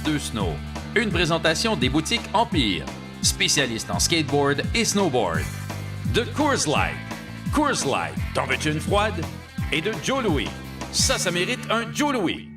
H2 Snow, une présentation des boutiques Empire, spécialistes en skateboard et snowboard. De Coors Light. Coors Light, t'en veux-tu une froide? Et de Joe Louis. Ça mérite un Joe Louis.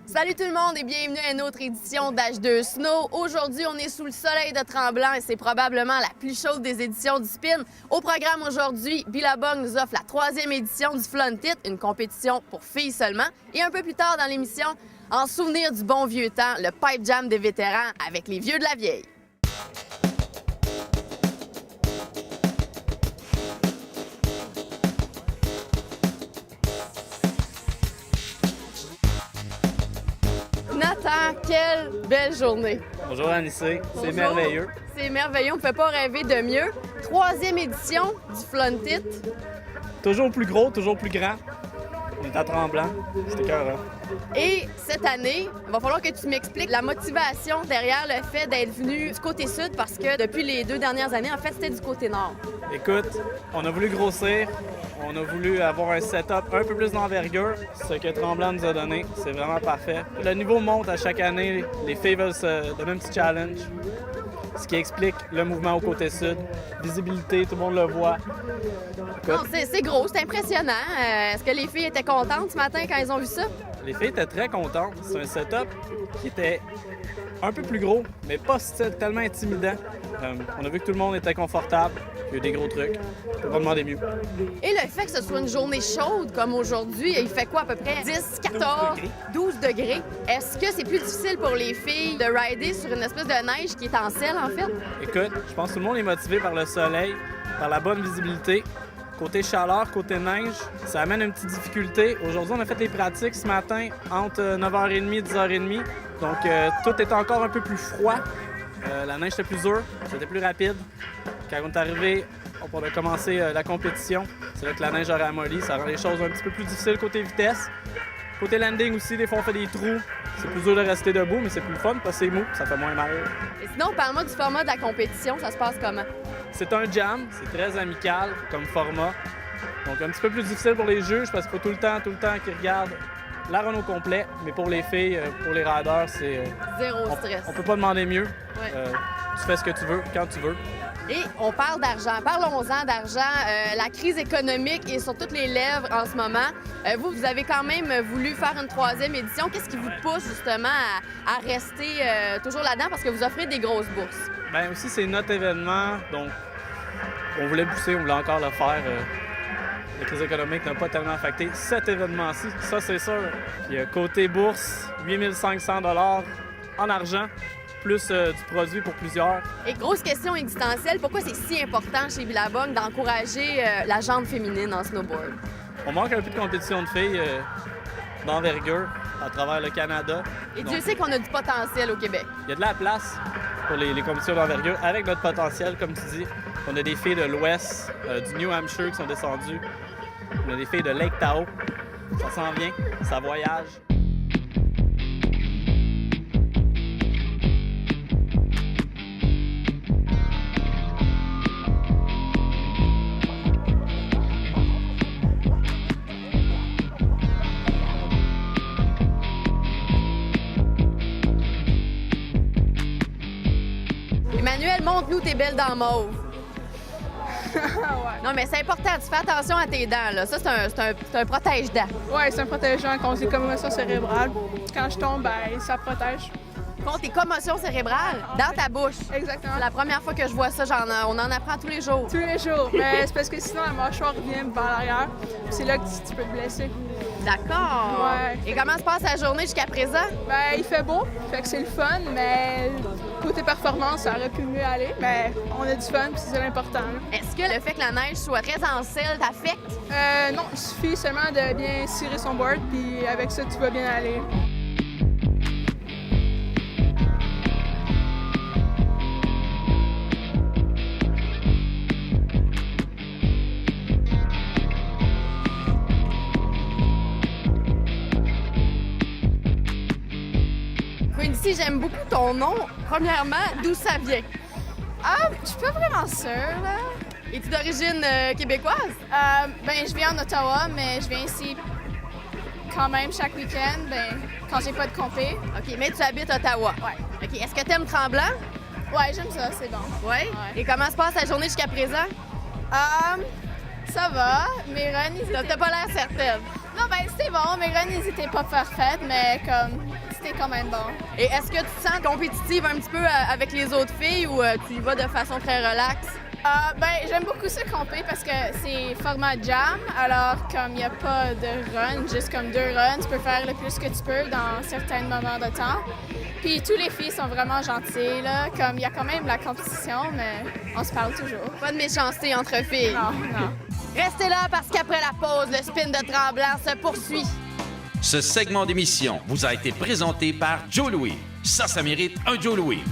Salut tout le monde et bienvenue à une autre édition d'H2 Snow. Aujourd'hui, on est sous le soleil de Tremblant et c'est probablement la plus chaude des éditions du Spin. Au programme aujourd'hui, Billabong nous offre la 3e édition du Fluntit, une compétition pour filles seulement. Et un peu plus tard dans l'émission, en souvenir du bon vieux temps, le pipe jam des vétérans avec les vieux de la vieille. Nathan, quelle belle journée! Bonjour Anissé, c'est Bonjour. merveilleux. C'est merveilleux, on ne peut pas rêver de mieux. 3e édition du Fluntit. Toujours plus gros, toujours plus grand. On est à Tremblant, c'était écœurant. Et cette année, il va falloir que tu m'expliques la motivation derrière le fait d'être venu du côté sud parce que depuis les 2 dernières années, en fait, c'était du côté nord. Écoute, on a voulu grossir, on a voulu avoir un setup un peu plus d'envergure. Ce que Tremblant nous a donné, c'est vraiment parfait. Le niveau monte à chaque année, les filles veulent se donner un petit challenge. Ce qui explique le mouvement au côté sud. Visibilité, tout le monde le voit. Non, c'est gros, c'est impressionnant. Est-ce que les filles étaient contentes ce matin quand elles ont vu ça? Les filles étaient très contentes. C'est un setup qui était un peu plus gros, mais pas tellement intimidant. On a vu que tout le monde était confortable. Il y a eu des gros trucs. On peut pas demander mieux. Et le fait que ce soit une journée chaude comme aujourd'hui, il fait quoi à peu près? 10, 14, 12 degrés. Est-ce que c'est plus difficile pour les filles de rider sur une espèce de neige qui est en selle, en fait? Écoute, je pense que tout le monde est motivé par le soleil, par la bonne visibilité. Côté chaleur, côté neige, ça amène une petite difficulté. Aujourd'hui, on a fait les pratiques ce matin entre 9h30 et 10h30. Donc, tout est encore un peu plus froid. La neige était plus dure, c'était plus rapide. Quand on est arrivé, on a commencé la compétition. C'est là que la neige a ramolli. Ça rend les choses un petit peu plus difficiles côté vitesse. Côté landing aussi, des fois, on fait des trous. C'est plus dur de rester debout, mais c'est plus fun parce que c'est mou, ça fait moins mal. Et sinon, parle-moi du format de la compétition. Ça se passe comment? C'est un jam, c'est très amical comme format. Donc un petit peu plus difficile pour les juges parce qu'il faut tout le temps qu'ils regardent la run au complet. Mais pour les filles, pour les riders, c'est... Zéro stress. On peut pas demander mieux. Ouais. Tu fais ce que tu veux, quand tu veux. Et on parle d'argent. Parlons-en d'argent. La crise économique est sur toutes les lèvres en ce moment. Vous avez quand même voulu faire une 3e édition. Qu'est-ce qui vous pousse justement à rester toujours là-dedans? Parce que vous offrez des grosses bourses. Bien aussi, c'est notre événement. Donc, on voulait pousser, on voulait encore le faire. La crise économique n'a pas tellement affecté cet événement-ci. Ça, c'est sûr. Puis, côté bourse, 8 500 $ en argent, plus du produit pour plusieurs. Et grosse question existentielle, pourquoi c'est si important chez Billabong d'encourager la jante féminine en snowboard? On manque un peu de compétition de filles d'envergure à travers le Canada. Et Donc, Dieu sait qu'on a du potentiel au Québec. il y a de la place pour les compétitions d'envergure avec notre potentiel, comme tu dis. On a des filles de l'Ouest, du New Hampshire qui sont descendues. On a des filles de Lake Tahoe. Ça s'en vient, ça voyage. Emmanuel, montre-nous tes belles dents mauves. Ouais. Non, mais c'est important, tu fais attention à tes dents, là. Ça, c'est un protège-dents. Ouais, c'est un protégeant contre les commotions cérébrales. Quand je tombe, ben, ça protège. Contre tes commotions cérébrales dans ta bouche. Exactement. C'est la première fois que je vois ça, on en apprend tous les jours. Tous les jours. Mais c'est parce que sinon, la mâchoire revient vers l'arrière. C'est là que tu peux te blesser. D'accord. Ouais. Et comment se passe la journée jusqu'à présent? Ben, il fait beau, fait que c'est le fun, mais côté performance, ça aurait pu mieux aller. Mais on a du fun, puis c'est l'important. Là. Est-ce que le fait que la neige soit très en selle t'affecte? Non, il suffit seulement de bien cirer son board, puis avec ça, tu vas bien aller. Félicie, j'aime beaucoup ton nom. Premièrement, d'où ça vient? Je suis pas vraiment sûre, là. Es-tu d'origine québécoise? Ben, je viens en Ottawa, mais je viens ici quand même chaque week-end, ben, quand j'ai pas de compé. OK, mais tu habites Ottawa. Ouais. OK, est-ce que t'aimes Tremblant? Ouais, j'aime ça, c'est bon. Oui? Ouais. Et comment se passe ta journée jusqu'à présent? Ça va. Mes runs, ils T'as étaient... pas l'air certaine. Non, ben, c'était bon. Mes runs, ils étaient pas parfaites, mais comme, c'était quand même bon. Et est-ce que tu te sens compétitive un petit peu avec les autres filles ou tu y vas de façon très relaxe? Ben, j'aime beaucoup ce compé parce que c'est format jam, alors comme il n'y a pas de run, juste comme 2 runs, tu peux faire le plus que tu peux dans certains moments de temps. Puis tous les filles sont vraiment gentilles, là, comme il y a quand même la compétition, mais on se parle toujours. Pas de méchanceté entre filles. Non. Restez là parce qu'après la pause, le spin de Tremblant se poursuit. Ce segment d'émission vous a été présenté par Joe Louis. Ça mérite un Joe Louis.